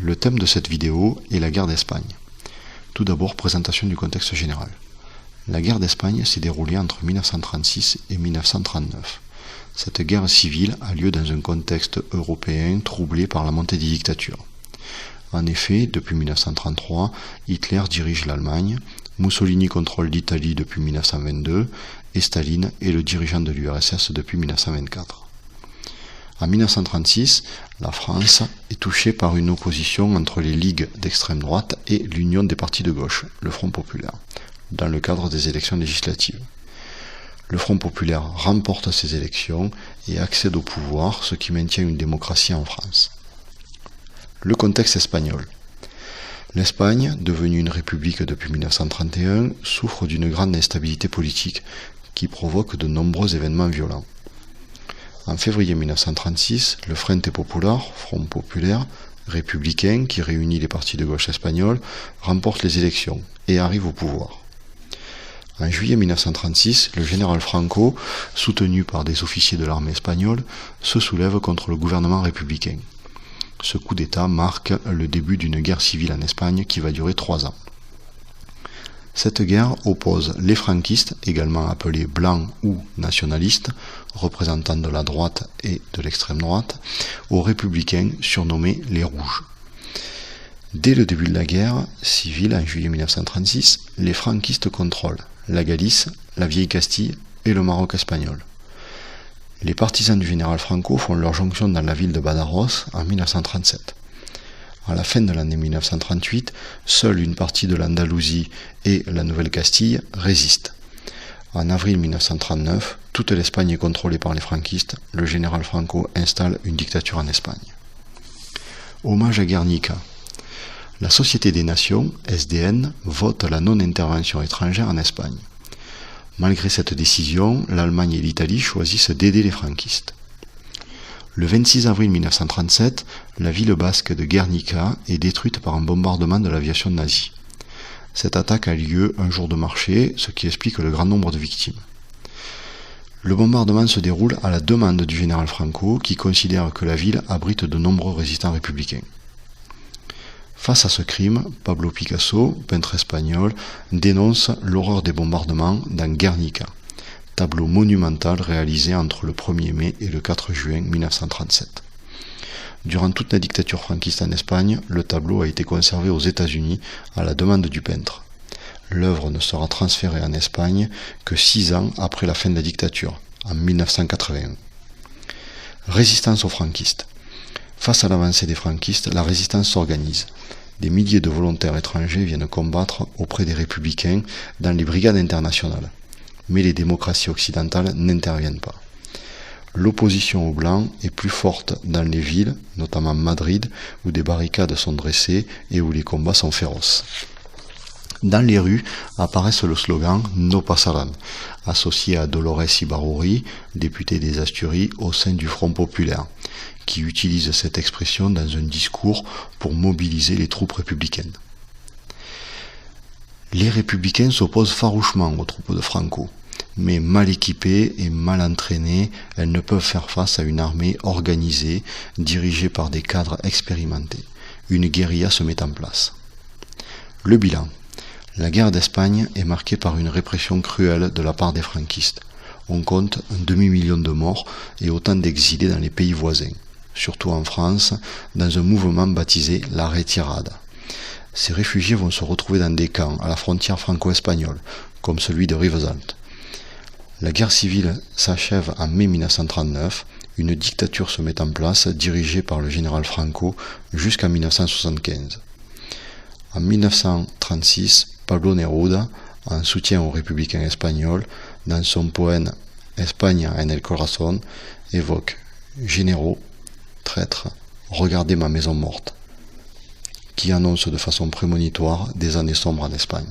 Le thème de cette vidéo est la guerre d'Espagne. Tout d'abord, présentation du contexte général. La guerre d'Espagne s'est déroulée entre 1936 et 1939. Cette guerre civile a lieu dans un contexte européen troublé par la montée des dictatures. En effet, depuis 1933, Hitler dirige l'Allemagne, Mussolini contrôle l'Italie depuis 1922 et Staline est le dirigeant de l'URSS depuis 1924. En 1936, la France est touchée par une opposition entre les ligues d'extrême droite et l'Union des partis de gauche, le Front populaire, dans le cadre des élections législatives. Le Front populaire remporte ces élections et accède au pouvoir, ce qui maintient une démocratie en France. Le contexte espagnol. L'Espagne, devenue une république depuis 1931, souffre d'une grande instabilité politique qui provoque de nombreux événements violents. En février 1936, le Frente Popular, Front populaire, républicain qui réunit les partis de gauche espagnols, remporte les élections et arrive au pouvoir. En juillet 1936, le général Franco, soutenu par des officiers de l'armée espagnole, se soulève contre le gouvernement républicain. Ce coup d'État marque le début d'une guerre civile en Espagne qui va durer 3 ans. Cette guerre oppose les franquistes, également appelés blancs ou nationalistes, représentants de la droite et de l'extrême droite, aux républicains surnommés les Rouges. Dès le début de la guerre civile, en juillet 1936, les franquistes contrôlent la Galice, la Vieille Castille et le Maroc espagnol. Les partisans du général Franco font leur jonction dans la ville de Badajoz en 1937. À la fin de l'année 1938, seule une partie de l'Andalousie et la Nouvelle-Castille résistent. En avril 1939, toute l'Espagne est contrôlée par les franquistes. Le général Franco installe une dictature en Espagne. Hommage à Guernica. La Société des Nations, SDN, vote la non-intervention étrangère en Espagne. Malgré cette décision, l'Allemagne et l'Italie choisissent d'aider les franquistes. Le 26 avril 1937, la ville basque de Guernica est détruite par un bombardement de l'aviation nazie. Cette attaque a lieu un jour de marché, ce qui explique le grand nombre de victimes. Le bombardement se déroule à la demande du général Franco, qui considère que la ville abrite de nombreux résistants républicains. Face à ce crime, Pablo Picasso, peintre espagnol, dénonce l'horreur des bombardements dans Guernica, tableau monumental réalisé entre le 1er mai et le 4 juin 1937. Durant toute la dictature franquiste en Espagne, le tableau a été conservé aux États-Unis à la demande du peintre. L'œuvre ne sera transférée en Espagne que 6 ans après la fin de la dictature, en 1981. Résistance aux franquistes. Face à l'avancée des franquistes, la résistance s'organise. Des milliers de volontaires étrangers viennent combattre auprès des républicains dans les brigades internationales. Mais les démocraties occidentales n'interviennent pas. L'opposition aux Blancs est plus forte dans les villes, notamment Madrid, où des barricades sont dressées et où les combats sont féroces. Dans les rues apparaissent le slogan « No pasarán », associé à Dolores Ibarruri, députée des Asturies au sein du Front populaire, qui utilise cette expression dans un discours pour mobiliser les troupes républicaines. Les républicains s'opposent farouchement aux troupes de Franco, mais mal équipées et mal entraînées, elles ne peuvent faire face à une armée organisée, dirigée par des cadres expérimentés. Une guérilla se met en place. Le bilan. La guerre d'Espagne est marquée par une répression cruelle de la part des franquistes. On compte un demi-million de morts et autant d'exilés dans les pays voisins, surtout en France, dans un mouvement baptisé la Retirada. Ces réfugiés vont se retrouver dans des camps à la frontière franco-espagnole, comme celui de Rivesaltes. La guerre civile s'achève en mai 1939, une dictature se met en place dirigée par le général Franco jusqu'en 1975. En 1936, Pablo Neruda, en soutien aux républicains espagnols, dans son poème España en el corazón, évoque « Généraux, traîtres, regardez ma maison morte », qui annonce de façon prémonitoire des années sombres en Espagne.